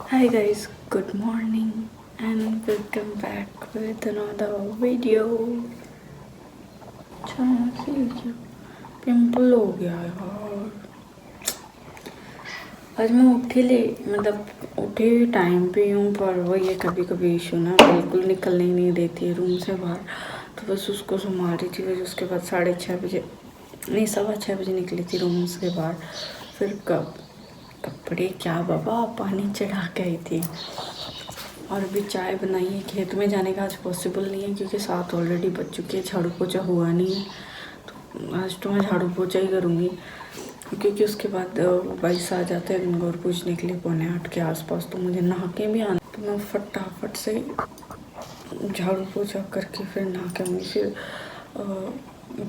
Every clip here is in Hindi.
Hi guys, good morning and welcome back with another video. Pimple हो गया यार। आज मैं उठी ले मतलब उठी टाइम पे हूँ, पर वो ये कभी कभी इशू ना बिल्कुल निकलने ही नहीं देती है रूम से बाहर। तो बस उसको संभाल रही थी। बस उसके बाद 6:30 बजे नहीं 6:15 बजे निकली थी रूम से बाहर। फिर कपड़े क्या बाबा पानी चढ़ा के आई थी और अभी चाय बनाई है। खेत में जाने का आज पॉसिबल नहीं है क्योंकि 7 ऑलरेडी बज चुके हैं। झाड़ू पोछा हुआ नहीं है तो आज तो मैं झाड़ू पोछा ही करूँगी क्योंकि उसके बाद भाई आ जाते हैं गंगौर पूजने के लिए 7:45 के आसपास। तो मुझे नहा के भी आना, तो मैं फटाफट से झाड़ू पोछा करके फिर नहा के आऊँगी। फिर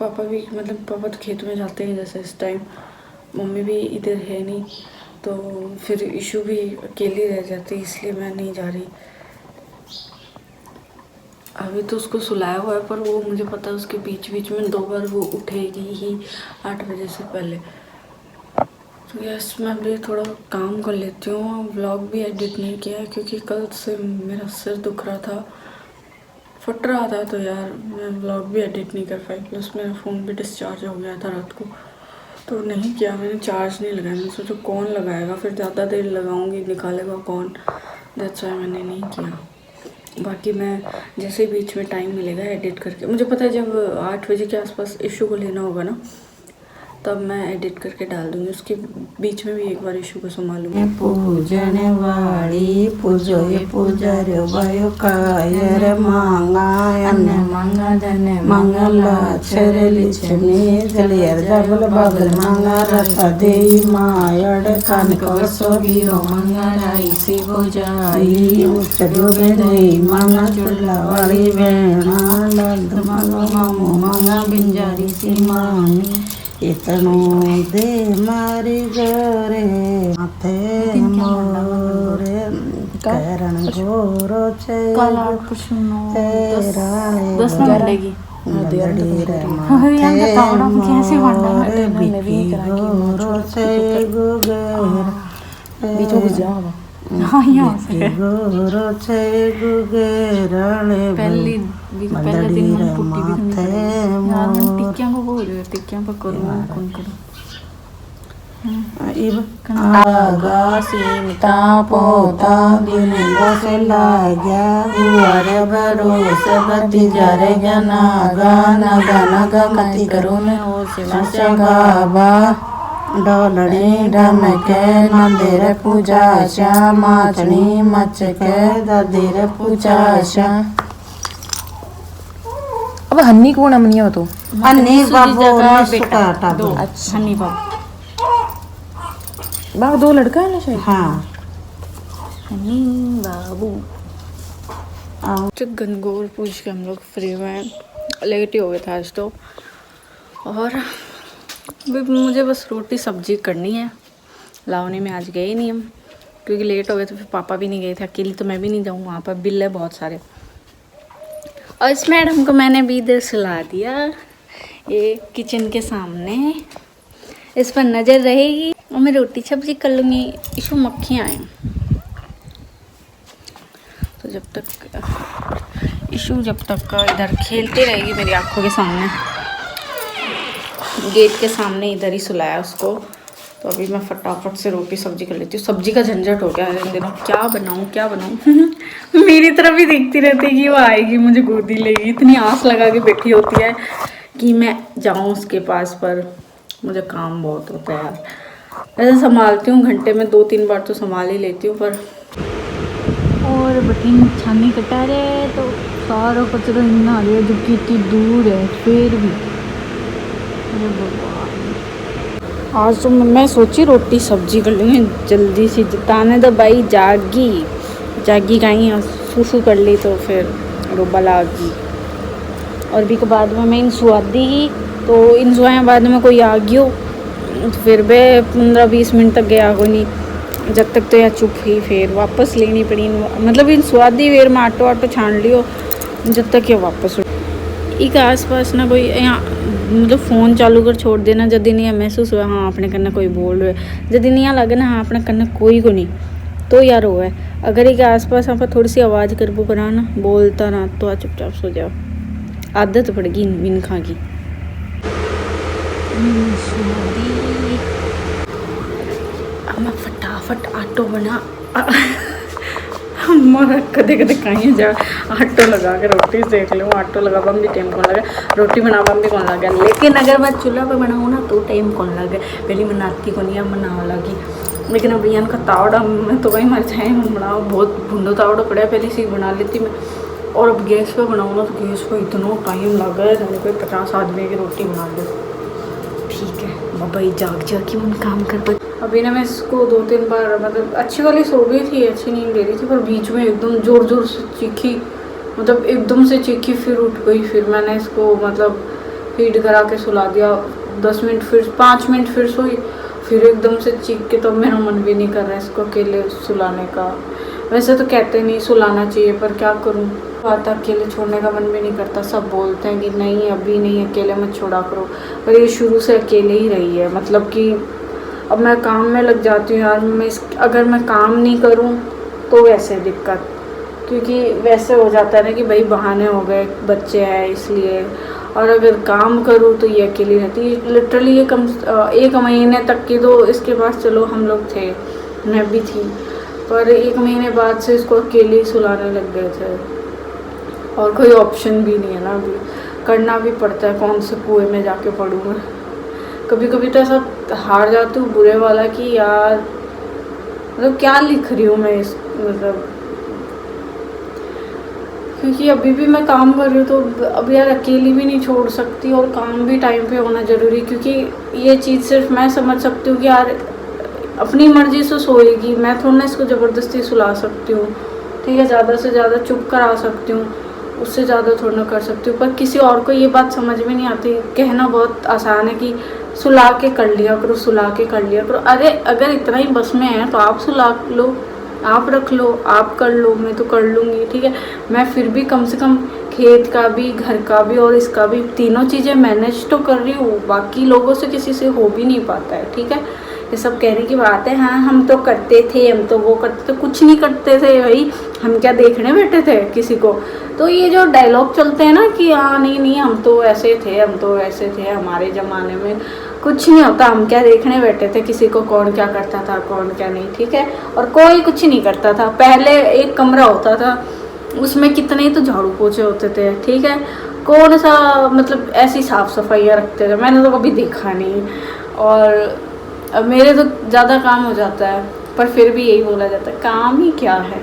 पापा भी मतलब पापा तो खेत में जाते हैं जैसे इस टाइम, मम्मी भी इधर है नहीं, तो फिर इशू भी अकेली रह जाती, इसलिए मैं नहीं जा रही। अभी तो उसको सुलाया हुआ है, पर वो मुझे पता है उसके बीच बीच में 2 बार वो उठेगी ही 8 बजे से पहले। तो यस, मैं अभी थोड़ा काम कर लेती हूँ। व्लॉग भी एडिट नहीं किया है क्योंकि कल से मेरा सिर दुख रहा था, फट रहा था, तो यार मैं व्लॉग भी एडिट नहीं कर पाई। प्लस मेरा फ़ोन भी डिस्चार्ज हो गया था रात को, तो नहीं किया मैंने, चार्ज नहीं लगाया। मैंने सोचा कौन लगाएगा, फिर ज़्यादा देर लगाऊंगी निकालेगा कौन, दैट्स व्हाई मैंने नहीं किया। बाकी मैं जैसे बीच में टाइम मिलेगा एडिट करके, मुझे पता है जब 8 बजे के आसपास इशू को लेना होगा ना, तब मैं एडिट करके डाल दूँगी। उसके बीच में भी एक बार इशू को संभालूंगी। पूजन वाली पूजो पूजर्यो भयो कायर मांगायन मंगदन मंगलाक्षर लिचने जलियर जबल बगल मंगा रथ देई मायड़ कानक वसो गिरो मंगलाई सी पूजाई उच्चो बेदई मंगा चुल्ला वाली वेणा लद मंगा मामू मंगा बिंजारी सी मानी इतनो दे मारी गोरे माथे मोरे करण गोरो छे काला पुष्नो तेरा 10 मिनट लगेगी। कैसे गोरो छे गुगर बीच में घुस जाओ। गोरो छे गुगेरले पहले दिन मन पुट्टी भी नहीं यार, मन टिक्कियां को बोल रहे टिक्कियां पर करूँ कौन करूँ। आगा सीमता पोता दिन बस लाग्या गुआर भरोस गति जरे जना गाना गाना गति करो न हो गाबा डोलड़ी ढमके नंदेर पूजा श्या माचनी मचके ददीर पूजा श्या। अब हन्नी कौन अमनिया हो तो अन्नी बाबू बेटा अच्छा हन्नी बाबू बाबू 2 लड़का है ना शायद। हाँ हन्नी बाबू तो गंगौर पूछ के हम लोग फ्री हुए, लेट ही हो गया था आज तो। और मुझे बस रोटी सब्जी करनी है। लावनी में आज गए नहीं हम क्योंकि लेट हो गए, तो फिर पापा भी नहीं गए थे, अकेली तो मैं भी नहीं जाऊँ, वहाँ पर बिल है बहुत सारे। और इस मैडम को मैंने भी इधर सुला दिया, ये किचन के सामने, इस पर नज़र रहेगी और मैं रोटी सब्जी कर लूँगी। इशू मक्खियाँ हैं, तो जब तक इधर खेलती रहेगी मेरी आंखों के सामने, गेट के सामने इधर ही सुलाया उसको। तो अभी मैं फटाफट से रोटी सब्जी कर लेती हूँ। सब्जी का झंझट हो गया इन दिनों, क्या बनाऊँ मेरी तरफ ही देखती रहती है कि वो आएगी मुझे गोदी लेगी, इतनी आस लगा के बैठी होती है कि मैं जाऊँ उसके पास, पर मुझे काम बहुत होता है यार। ऐसे संभालती हूँ घंटे में 2-3 बार तो संभाल ही लेती हूँ, पर और बटीन छानी कटा रहे तो सारा कचरा इतना आ रहा है, जो कि इतनी दूर है फिर भी। आज तो मैं सोची रोटी सब्जी कर लूँगी जल्दी सी, जिताने तो भाई जागी कहीं सूसू कर ली तो फिर रोबल आ गई। और भी के बाद में मैं इन सुआदी ही, तो इन सुआया बाद में कोई आ गयो, फिर भी 15-20 मिनट तक गया को नहीं, जब तक तो यार चुप ही, फिर वापस लेनी पड़ी। मतलब इन स्वादी वेर में आटो छान लियो जब तक ये वापस एक आस पास ना कोई यहाँ मतलब फ़ोन चालू कर छोड़ देना, जब नहीं महसूस हुआ हाँ अपने कन्ने कोई बोल रहे, जब नहीं लगे ना हाँ अपने कन्ने कोई को नहीं, तो यार वो है अगर एक आसपास आप थोड़ी सी आवाज़ कर वो करा ना बोलता ना तो आ चुपचाप सो जाओ, आदत पड़ेगी इन खा की। अब मैं फटाफट आटो बना हमारा कदे कदे कहीं जा आटो लगा के रोटी सेक लूँ, आटो लगा भी टाइम कौन लगे, रोटी बनावा भी कौन लगे, लेकिन अगर मैं चूल्हा पे बनाऊँ ना तो टाइम कौन लगे, पहले बनाती को नहीं बनावा लगी। लेकिन अब भैया का तावड़ा मैं तो वही मर जाए मैं बनाओ, बहुत भुंडो तावड़ा पड़ा पहले से बना लेती मैं, और अब गैस पे बनाऊँ ना तो गैस पे इतना टाइम लगा है जाने कोई 50 आदमी की रोटी बना दे। ठीक है बाबा ये जाग के मन काम कर पाए। अभी ना मैं इसको 2-3 बार मतलब अच्छी वाली सो गई थी, अच्छी नींद ले रही थी, पर बीच में एकदम ज़ोर ज़ोर से चीखी, मतलब एकदम से चीखी, फिर उठ गई, फिर मैंने इसको मतलब फीड करा के सुला दिया, 10 मिनट फिर 5 मिनट फिर सोई, फिर एकदम से चीख के तो मेरा मन भी नहीं कर रहा है इसको अकेले सुलाने का। वैसे तो कहते नहीं सुलाना चाहिए पर क्या करूँ, बात अकेले छोड़ने का मन भी नहीं करता, सब बोलते हैं कि नहीं अभी नहीं अकेले मत छोड़ा करो, पर ये शुरू से अकेले ही रही है, मतलब कि अब मैं काम में लग जाती हूँ यार, मैं अगर मैं काम नहीं करूँ तो वैसे दिक्कत, क्योंकि वैसे हो जाता है ना कि भाई बहाने हो गए बच्चे हैं इसलिए, और अगर काम करूँ तो ये अकेली रहती है लिटरली। ये 1 महीने तक की तो इसके पास चलो हम लोग थे, मैं भी थी, पर 1 महीने बाद से इसको अकेले ही सुलाने लग गए थे, और कोई ऑप्शन भी नहीं है ना, अभी करना भी पड़ता है, कौन से कुएं में जाके पढ़ूँगा। कभी कभी तो ऐसा हार जाती हूँ बुरे वाला कि यार मतलब क्या लिख रही हूँ मैं इस मतलब, क्योंकि अभी भी मैं काम कर रही हूँ तो अब यार अकेली भी नहीं छोड़ सकती, और काम भी टाइम पे होना ज़रूरी, क्योंकि ये चीज़ सिर्फ मैं समझ सकती हूँ कि यार अपनी मर्ज़ी से सोएगी, मैं थोड़ा ना इसको ज़बरदस्ती सुला सकती हूँ, ठीक है, ज़्यादा से ज़्यादा चुप करा सकती हूँ, उससे ज़्यादा थोड़ा ना कर सकती हूँ। पर किसी और को ये बात समझ में नहीं आती, कहना बहुत आसान है कि सुला के कर लिया करो, सुला के कर लिया करो, अरे अगर इतना ही बस में है तो आप सुला लो, आप रख लो, आप कर लो, मैं तो कर लूँगी, ठीक है। मैं फिर भी कम से कम खेत का भी, घर का भी और इसका भी, तीनों चीज़ें मैनेज तो कर रही हूँ, बाकी लोगों से किसी से हो भी नहीं पाता है, ठीक है। ये सब कहने की बात है, हाँ हम तो करते थे, हम तो वो करते थे, कुछ नहीं करते थे भाई, हम क्या देखने बैठे थे किसी को। तो ये जो डायलॉग चलते हैं ना कि हाँ नहीं नहीं हम तो ऐसे थे, हम तो ऐसे थे, हमारे ज़माने में कुछ नहीं होता, हम क्या देखने बैठे थे किसी को कौन क्या करता था कौन क्या नहीं, ठीक है। और कोई कुछ नहीं करता था, पहले एक कमरा होता था उसमें कितने ही तो झाड़ू पोछे होते थे, ठीक है, कौन सा मतलब ऐसी साफ़ सफाइयाँ रखते थे, मैंने तो कभी देखा नहीं। और अब मेरे तो ज़्यादा काम हो जाता है, पर फिर भी यही बोला जाता है काम ही क्या है,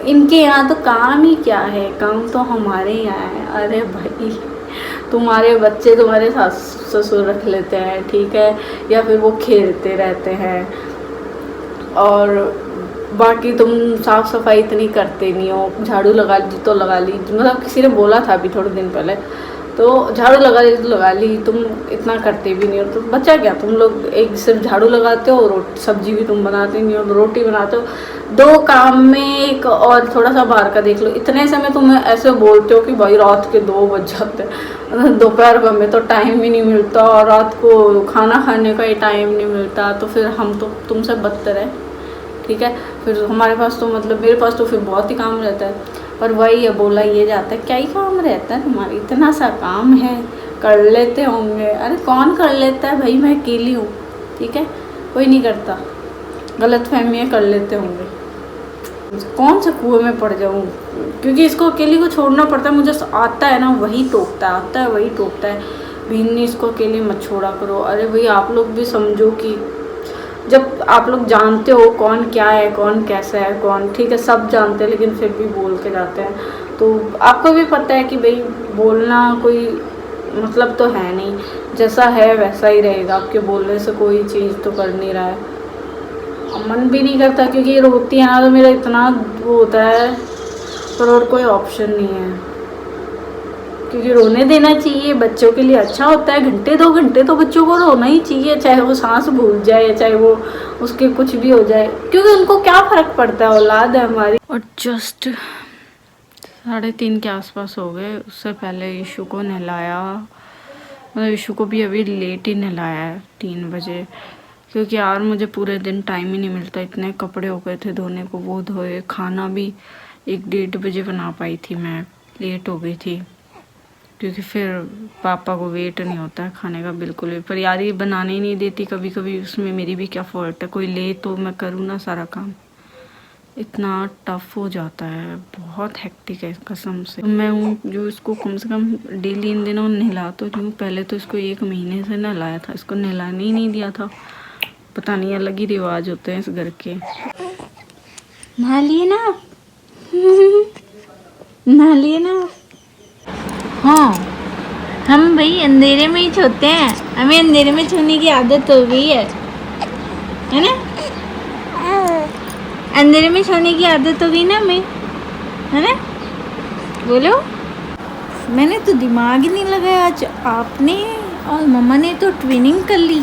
इनके यहाँ तो काम ही क्या है, काम तो हमारे यहाँ है। अरे भाई तुम्हारे बच्चे तुम्हारे सास ससुर रख लेते हैं, ठीक है, या फिर वो खेलते रहते हैं, और बाकी तुम साफ़ सफाई इतनी करते नहीं हो, झाड़ू लगा ली तो लगा ली, मतलब किसी ने बोला था अभी थोड़े दिन पहले, तो झाड़ू लगा ली तो लगा ली, तुम इतना करते भी नहीं हो तो बचा क्या, तुम लोग एक सिर्फ झाड़ू लगाते हो, सब्जी भी तुम बनाते नहीं हो, रोटी बनाते हो, 2 काम में एक, और थोड़ा सा बाहर का देख लो, इतने समय तुम ऐसे बोलते हो कि भाई रात के 2 बज जाते हैं, दोपहर का में तो टाइम ही नहीं मिलता, और रात को खाना खाने का ही टाइम नहीं मिलता, तो फिर हम तो तुमसे बदतर है, ठीक है। फिर हमारे पास तो मतलब मेरे पास तो फिर बहुत ही काम रहता है, पर वही है बोला ये जाता है क्या ही काम रहता है तुम्हारी, इतना सा काम है कर लेते होंगे, अरे कौन कर लेता है भाई, मैं अकेली हूँ, ठीक है, कोई नहीं करता, गलत फहमियाँ कर लेते होंगे, कौन से कुएं में पड़ जाऊँ, क्योंकि इसको अकेली को छोड़ना पड़ता है, मुझे आता है ना वही टोकता है, आता है वही टोकता है, भी इसको अकेले मत छोड़ा करो। अरे भाई आप लोग भी समझो कि जब आप लोग जानते हो कौन क्या है, कौन कैसा है, कौन, ठीक है, सब जानते हैं लेकिन फिर भी बोल के जाते हैं, तो आपको भी पता है कि भाई बोलना कोई मतलब तो है नहीं, जैसा है वैसा ही रहेगा, आपके बोलने से कोई चीज़ तो कर नहीं रहा है, मन भी नहीं करता, क्योंकि ये रोती है ना तो मेरा इतना वो होता है, पर और कोई ऑप्शन नहीं है, क्योंकि रोने देना चाहिए, बच्चों के लिए अच्छा होता है, 1-2 घंटे तो बच्चों को रोना ही चाहिए, चाहे वो सांस भूल जाए, चाहे वो उसके कुछ भी हो जाए, क्योंकि उनको क्या फ़र्क पड़ता है, औलाद है हमारी। और जस्ट 3:30 के आसपास हो गए, उससे पहले यीशु को नहलाया, मतलब यीशु को भी अभी लेट ही नहलाया है 3 बजे, क्योंकि यार मुझे पूरे दिन टाइम ही नहीं मिलता, इतने कपड़े हो गए थे धोने को, वो धोए। खाना भी 1-1:30 बजे बना पाई थी मैं, लेट हो गई थी क्योंकि फिर पापा को वेट नहीं होता है खाने का बिल्कुल भी। पर यार ये बनाने ही नहीं देती, कभी कभी उसमें मेरी भी क्या फॉल्ट है, कोई ले तो मैं करूँ ना सारा काम, इतना टफ हो जाता है, बहुत हेक्टिक है कसम से। मैं हूँ जो इसको कम से कम डेली इन दिनों नहला तो रही हूँ, पहले तो इसको 1 महीने से नहलाया था, इसको नहलाने ही नहीं दिया था, पता नहीं अलग ही रिवाज होते हैं इस घर के। नहा लिए ना आप? नहा लिए ना आप? हाँ, हम भाई अंधेरे में ही सोते हैं, हमें अंधेरे में सोने की आदत हो गई है ना? अंधेरे में सोने की आदत हो गई ना हमें, है ना? बोलो। मैंने तो दिमाग ही नहीं लगाया आज, आपने और मम्मा ने तो ट्विनिंग कर ली,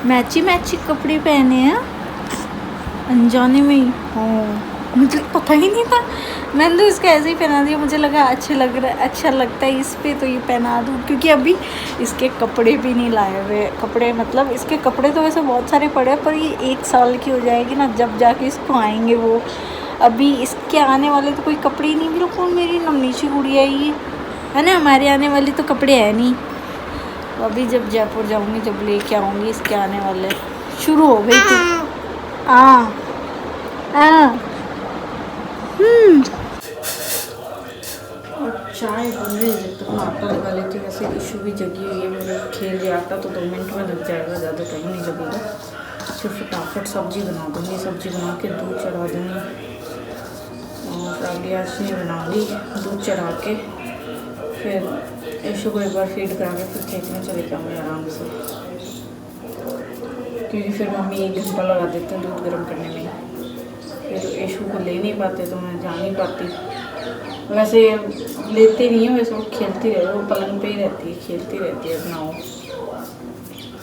मैची कपड़े पहने हैं अनजाने में ही। हाँ, मुझे पता ही नहीं था, मैंने तो इसको ऐसे ही पहना दिया, मुझे लगा अच्छा लगता है इस पे तो ये पहना दूँ, क्योंकि अभी इसके कपड़े भी नहीं लाए हुए। कपड़े मतलब इसके कपड़े तो वैसे बहुत सारे पड़े हैं, पर ये 1 साल की हो जाएगी ना जब जाके इसको आएंगे वो, अभी इसके आने वाले तो कोई कपड़े ही नहीं। बिल्कुल मेरी नन्ही गुड़िया ये है ना, हमारे आने वाली तो कपड़े है नहीं। अभी जब जयपुर जाऊँगी जब लेके आऊँगी इसके आने वाले, शुरू हो गई थी। और चाय बन रही है, जब तक मैं आटा लगा लेती हूँ। वैसे इशू भी जगी हुई है, मेरे खेल गया आटा तो 2 मिनट में लग जाएगा, ज़्यादा टाइम नहीं लगेगा। सिर्फ फटाफट सब्जी बना दूँगी, सब्जी बना के दूध चढ़ा दूँगी और राबड़ी आज नहीं बनाऊँगी, दूध चढ़ा के फिर इशू को एक बार फीड करा के फिर खेत में चले जाऊँगी आराम से, क्योंकि फिर मम्मी 1 घंटा लगा देते हैं दूध गर्म करने में, फिर इशू को ले नहीं पाते तो मैं जा नहीं पाती। वैसे लेते नहीं है, वैसे वो खेलती रहती है, वो पलंग पे ही रहती है, खेलती रहती है अपना, वो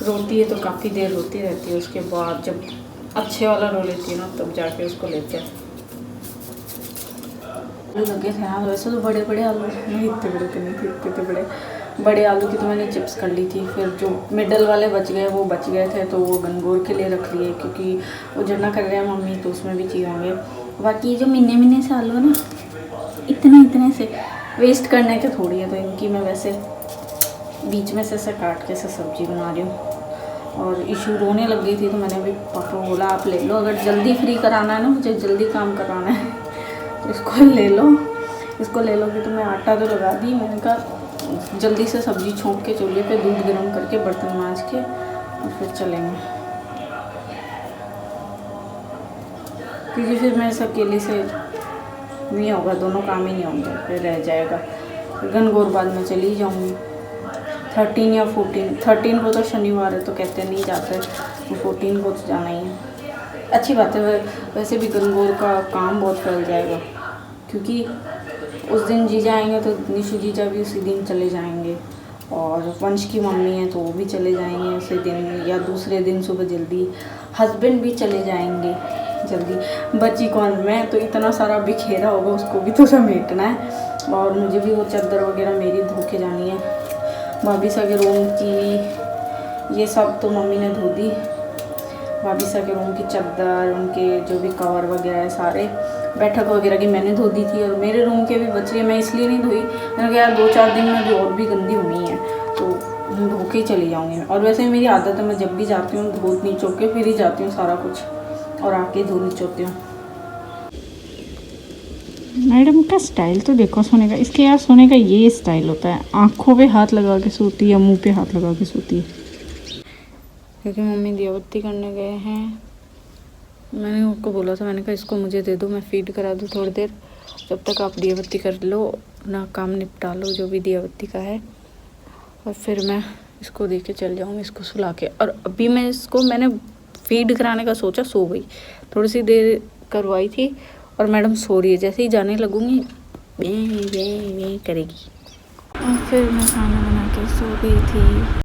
रोती है तो काफ़ी देर रोती रहती है, उसके बाद जब अच्छे वाला रो लेती है ना तब जाके उसको लेते हैं। आलू लगे थे हाँ, वैसे तो बड़े बड़े आलू नहीं, इतने बड़े तो नहीं थे, इतने बड़े आलू की तो मैंने चिप्स कर ली थी। फिर जो मिडल वाले बच गए वो बच गए थे तो वो गनगोर के लिए रख लिए, क्योंकि वो जरना कर रहे हैं मम्मी तो उसमें भी चाहिए होंगे। बाकी जो महीने से आलू है ना, इतने से वेस्ट करने के थोड़ी है, तो इनकी मैं वैसे बीच में से काट के सब्जी बना रही हूँ। और इशू रोने लग गई थी तो मैंने अभी पापा को बोला आप ले लो, अगर जल्दी फ्री कराना है ना, मुझे जल्दी काम कराना है तो इसको ले लो कि तो मैं आटा तो लगा दी, मैंने कहा जल्दी से सब्जी छोंक के चूल्हे पे दूध गर्म करके बर्तन मांज के और फिर चलेंगे, क्योंकि फिर मेरे से अकेले से नहीं होगा, दोनों काम ही नहीं होंगे, फिर रह जाएगा। गनगौर बाद में चली जाऊँगी 13 या 14 को तो शनिवार है तो कहते नहीं जाते, तो 14 को तो जाना ही है। अच्छी बात है, वैसे भी गनगौर का काम बहुत फैल जाएगा, क्योंकि उस दिन जीजा आएंगे तो निशु जीजा भी उसी दिन चले जाएंगे, और वंश की मम्मी है तो वो भी चले जाएंगे उसी दिन या दूसरे दिन सुबह जल्दी, हस्बैंड भी चले जाएंगे जल्दी, बची कौन, मैं तो इतना सारा बिखेरा होगा उसको भी तो समेटना है, और मुझे भी वो चादर वगैरह मेरी धो के जानी है। भाभी सा के रूम की ये सब तो मम्मी ने धो दी, भाभी सा के रूम की चादर, उनके जो भी कवर वगैरह है सारे, बैठक वगैरह की मैंने धो दी थी, और मेरे रूम के भी बच गए, मैं इसलिए नहीं धोई, मैंने कहा यार 2-4 दिन में भी और भी गंदी होनी है तो धो के चली जाऊँगी। और वैसे मेरी आदत है, मैं जब भी जाती हूँ धो नीचो के फिर ही जाती हूँ सारा कुछ, और आके धो नीचोती हूँ। मैडम का स्टाइल तो देखो सोने का, इसके यार सोने का ये स्टाइल होता है, आँखों पे हाथ लगा के सोती है या मुँह पे हाथ लगा के सोती है, क्योंकि मम्मी दियाबत्ती करने गए हैं। मैंने उनको बोला था, मैंने कहा इसको मुझे दे दो, मैं फीड करा दूँ थोड़ी देर, जब तक आप दियाबत्ती कर लो, अपना काम निपटा लो जो भी दियाबत्ती का है, और फिर मैं इसको दे के चल जाऊँगी, इसको सुला के। और अभी मैंने फीड कराने का सोचा, सो गई, थोड़ी सी देर करवाई थी और मैडम सो रही है, जैसे ही जाने लगूँगी वे करेगी, और फिर मैं खाना बना के सो गई थी।